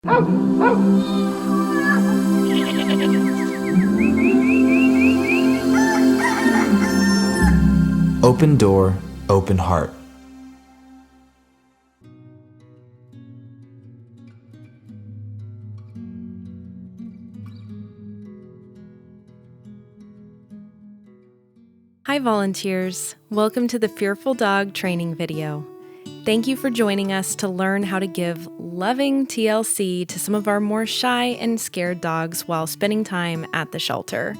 Open door, open heart. Hi volunteers, welcome to the Fearful Dog training video. Thank you for joining us to learn how to give loving TLC to some of our more shy and scared dogs while spending time at the shelter.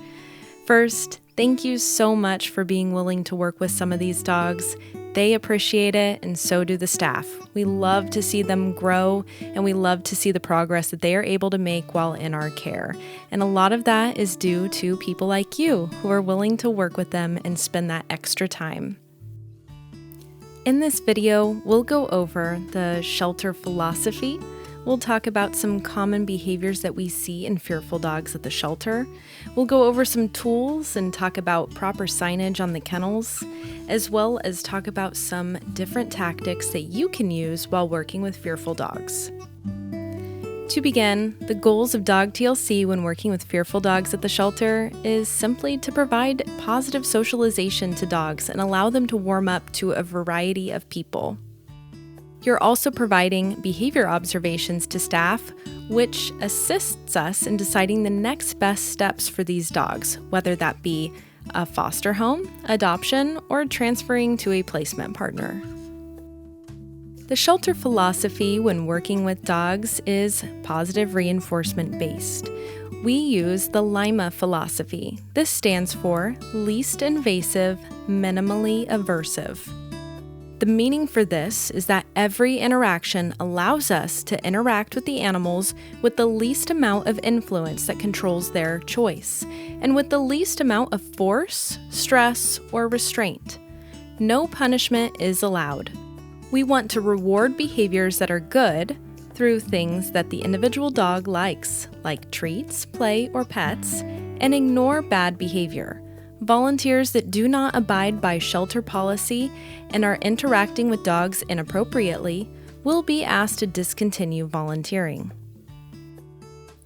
First, thank you so much for being willing to work with some of these dogs. They appreciate it, and so do the staff. We love to see them grow, and we love to see the progress that they are able to make while in our care. And a lot of that is due to people like you who are willing to work with them and spend that extra time. In this video, we'll go over the shelter philosophy. We'll talk about some common behaviors that we see in fearful dogs at the shelter. We'll go over some tools and talk about proper signage on the kennels, as well as talk about some different tactics that you can use while working with fearful dogs. To begin, the goals of Dog TLC when working with fearful dogs at the shelter is simply to provide positive socialization to dogs and allow them to warm up to a variety of people. You're also providing behavior observations to staff, which assists us in deciding the next best steps for these dogs, whether that be a foster home, adoption, or transferring to a placement partner. The shelter philosophy when working with dogs is positive reinforcement based. We use the LIMA philosophy. This stands for least invasive, minimally aversive. The meaning for this is that every interaction allows us to interact with the animals with the least amount of influence that controls their choice, and with the least amount of force, stress, or restraint. No punishment is allowed. We want to reward behaviors that are good through things that the individual dog likes, like treats, play, or pets, and ignore bad behavior. Volunteers that do not abide by shelter policy and are interacting with dogs inappropriately will be asked to discontinue volunteering.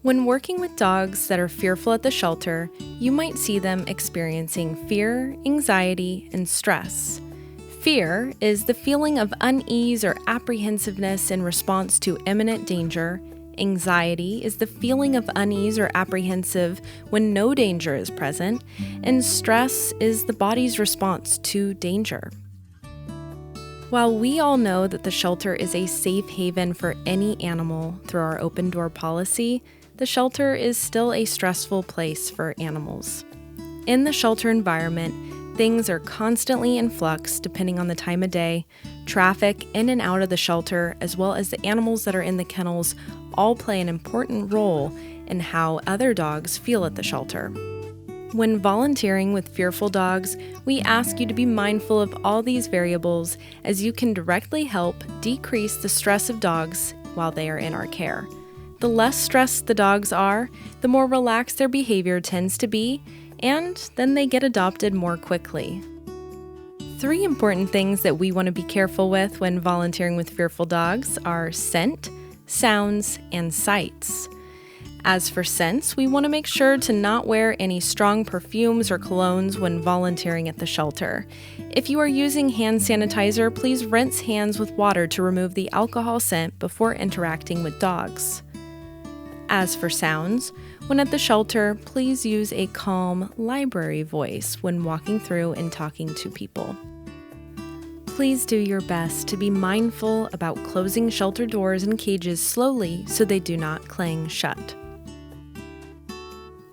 When working with dogs that are fearful at the shelter, you might see them experiencing fear, anxiety, and stress. Fear is the feeling of unease or apprehensiveness in response to imminent danger. Anxiety is the feeling of unease or apprehensive when no danger is present, and stress is the body's response to danger. While we all know that the shelter is a safe haven for any animal through our open door policy, the shelter is still a stressful place for animals. In the shelter environment, things are constantly in flux depending on the time of day. Traffic in and out of the shelter, as well as the animals that are in the kennels, all play an important role in how other dogs feel at the shelter. When volunteering with fearful dogs, we ask you to be mindful of all these variables as you can directly help decrease the stress of dogs while they are in our care. The less stressed the dogs are, the more relaxed their behavior tends to be, and then they get adopted more quickly. 3 important things that we want to be careful with when volunteering with fearful dogs are scent, sounds, and sights. As for scents, we want to make sure to not wear any strong perfumes or colognes when volunteering at the shelter. If you are using hand sanitizer, please rinse hands with water to remove the alcohol scent before interacting with dogs. As for sounds, when at the shelter, please use a calm library voice when walking through and talking to people. Please do your best to be mindful about closing shelter doors and cages slowly so they do not clang shut.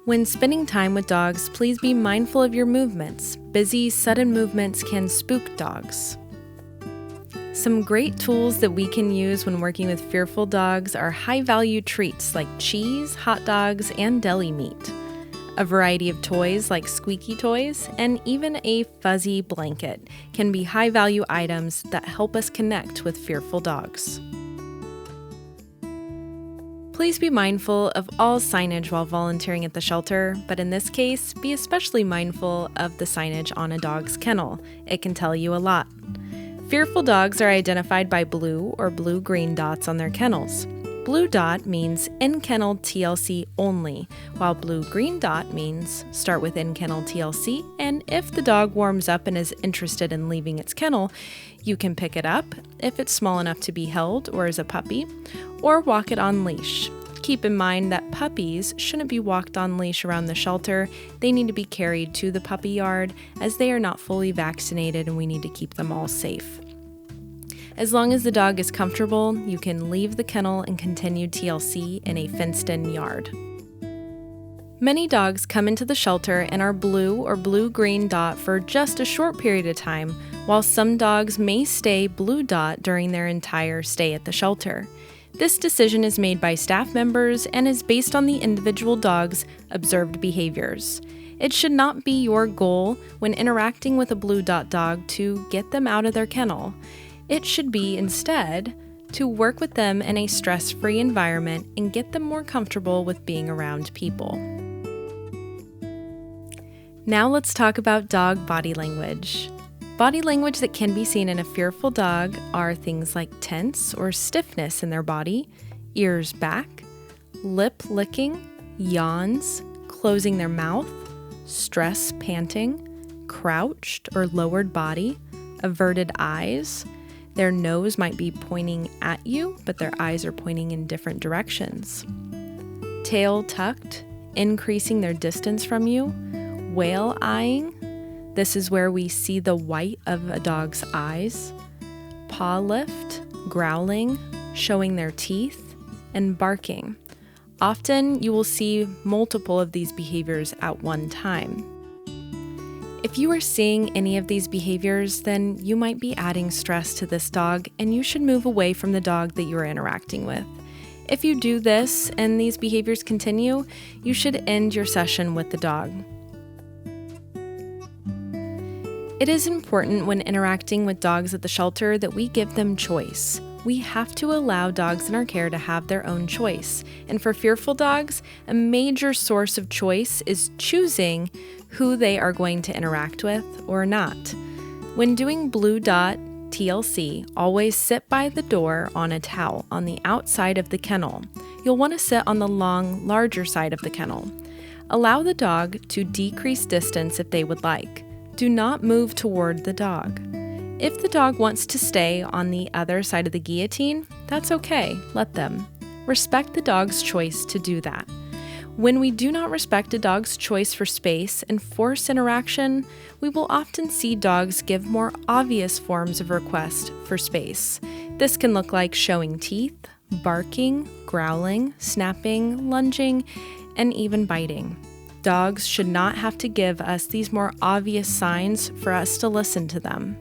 When spending time with dogs, please be mindful of your movements. Busy, sudden movements can spook dogs. Some great tools that we can use when working with fearful dogs are high-value treats like cheese, hot dogs, and deli meat, a variety of toys like squeaky toys, and even a fuzzy blanket can be high-value items that help us connect with fearful dogs. Please be mindful of all signage while volunteering at the shelter, but in this case, be especially mindful of the signage on a dog's kennel. It can tell you a lot. Fearful dogs are identified by blue or blue-green dots on their kennels. Blue dot means in-kennel TLC only, while blue-green dot means start with in-kennel TLC, and if the dog warms up and is interested in leaving its kennel, you can pick it up if it's small enough to be held or is a puppy, or walk it on leash. Keep in mind that puppies shouldn't be walked on leash around the shelter. They need to be carried to the puppy yard as they are not fully vaccinated and we need to keep them all safe. As long as the dog is comfortable, you can leave the kennel and continue TLC in a fenced-in yard. Many dogs come into the shelter and are blue or blue-green dot for just a short period of time, while some dogs may stay blue dot during their entire stay at the shelter. This decision is made by staff members and is based on the individual dog's observed behaviors. It should not be your goal when interacting with a blue dot dog to get them out of their kennel. It should be, instead, to work with them in a stress-free environment and get them more comfortable with being around people. Now let's talk about dog body language. Body language that can be seen in a fearful dog are things like tense or stiffness in their body, ears back, lip licking, yawns, closing their mouth, stress panting, crouched or lowered body, averted eyes. Their nose might be pointing at you, but their eyes are pointing in different directions. Tail tucked, increasing their distance from you. Whale eyeing. This is where we see the white of a dog's eyes. Paw lift, growling, showing their teeth, and barking. Often you will see multiple of these behaviors at one time. If you are seeing any of these behaviors, then you might be adding stress to this dog and you should move away from the dog that you are interacting with. If you do this and these behaviors continue, you should end your session with the dog. It is important when interacting with dogs at the shelter that we give them choice. We have to allow dogs in our care to have their own choice. And for fearful dogs, a major source of choice is choosing who they are going to interact with or not. When doing blue dot TLC, always sit by the door on a towel on the outside of the kennel. You'll want to sit on the long, larger side of the kennel. Allow the dog to decrease distance if they would like. Do not move toward the dog. If the dog wants to stay on the other side of the guillotine, that's okay, let them. Respect the dog's choice to do that. When we do not respect a dog's choice for space and force interaction, we will often see dogs give more obvious forms of request for space. This can look like showing teeth, barking, growling, snapping, lunging, and even biting. Dogs should not have to give us these more obvious signs for us to listen to them.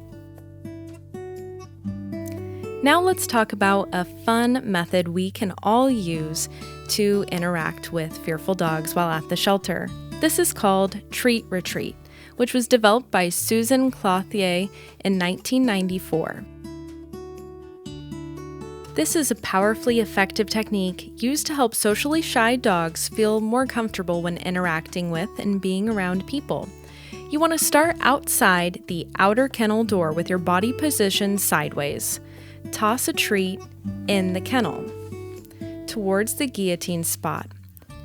Now let's talk about a fun method we can all use to interact with fearful dogs while at the shelter. This is called Treat Retreat, which was developed by Susan Clothier in 1994. This is a powerfully effective technique used to help socially shy dogs feel more comfortable when interacting with and being around people. You want to start outside the outer kennel door with your body positioned sideways. Toss a treat in the kennel towards the guillotine spot.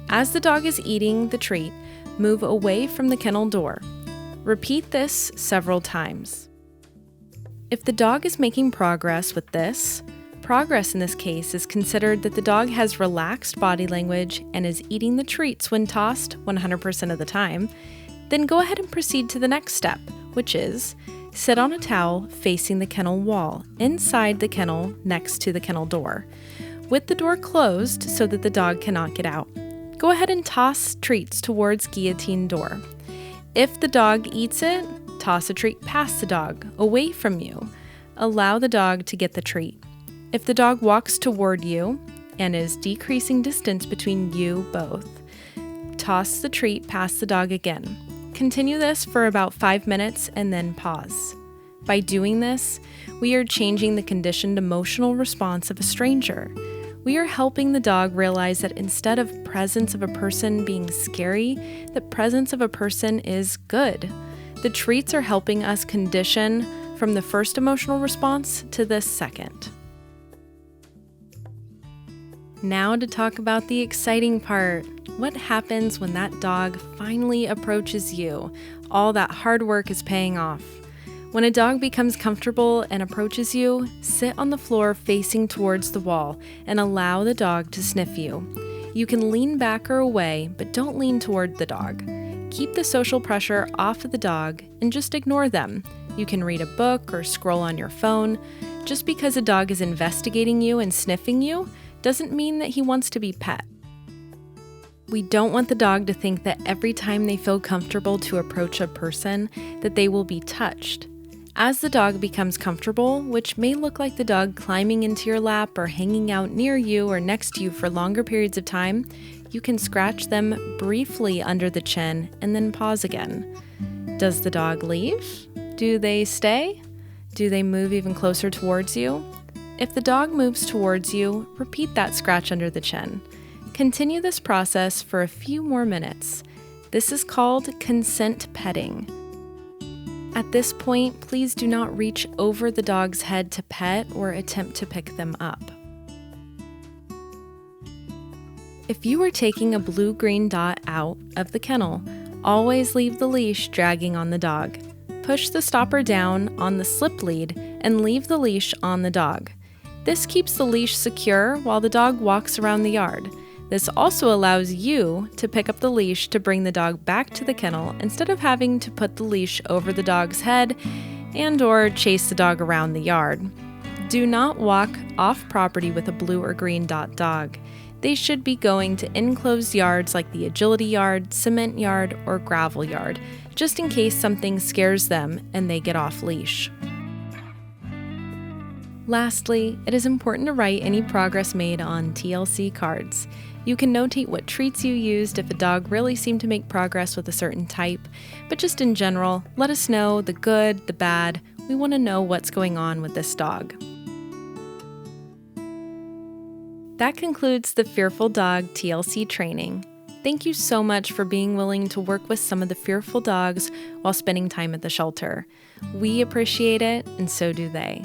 As the dog is eating the treat, move away from the kennel door. Repeat this several times. If the dog is making progress with this, progress in this case is considered that the dog has relaxed body language and is eating the treats when tossed 100% of the time, then go ahead and proceed to the next step, which is sit on a towel facing the kennel wall, inside the kennel next to the kennel door, with the door closed so that the dog cannot get out. Go ahead and toss treats towards guillotine door. If the dog eats it, toss a treat past the dog, away from you. Allow the dog to get the treat. If the dog walks toward you and is decreasing distance between you both, toss the treat past the dog again. Continue this for about 5 minutes and then pause. By doing this, we are changing the conditioned emotional response of a stranger. We are helping the dog realize that instead of presence of a person being scary, the presence of a person is good. The treats are helping us condition from the first emotional response to the second. Now to talk about the exciting part. What happens when that dog finally approaches you? All that hard work is paying off. When a dog becomes comfortable and approaches you, sit on the floor facing towards the wall and allow the dog to sniff you. You can lean back or away, but don't lean toward the dog. Keep the social pressure off of the dog and just ignore them. You can read a book or scroll on your phone. Just because a dog is investigating you and sniffing you doesn't mean that he wants to be pet. We don't want the dog to think that every time they feel comfortable to approach a person, that they will be touched. As the dog becomes comfortable, which may look like the dog climbing into your lap or hanging out near you or next to you for longer periods of time, you can scratch them briefly under the chin and then pause again. Does the dog leave? Do they stay? Do they move even closer towards you? If the dog moves towards you, repeat that scratch under the chin. Continue this process for a few more minutes. This is called consent petting. At this point, please do not reach over the dog's head to pet or attempt to pick them up. If you are taking a blue-green dot out of the kennel, always leave the leash dragging on the dog. Push the stopper down on the slip lead and leave the leash on the dog. This keeps the leash secure while the dog walks around the yard. This also allows you to pick up the leash to bring the dog back to the kennel instead of having to put the leash over the dog's head and/or chase the dog around the yard. Do not walk off property with a blue or green dot dog. They should be going to enclosed yards like the agility yard, cement yard, or gravel yard, just in case something scares them and they get off leash. Lastly, it is important to write any progress made on TLC cards. You can notate what treats you used if a dog really seemed to make progress with a certain type, but just in general, let us know the good, the bad. We want to know what's going on with this dog. That concludes the Fearful Dog TLC training. Thank you so much for being willing to work with some of the fearful dogs while spending time at the shelter. We appreciate it, and so do they.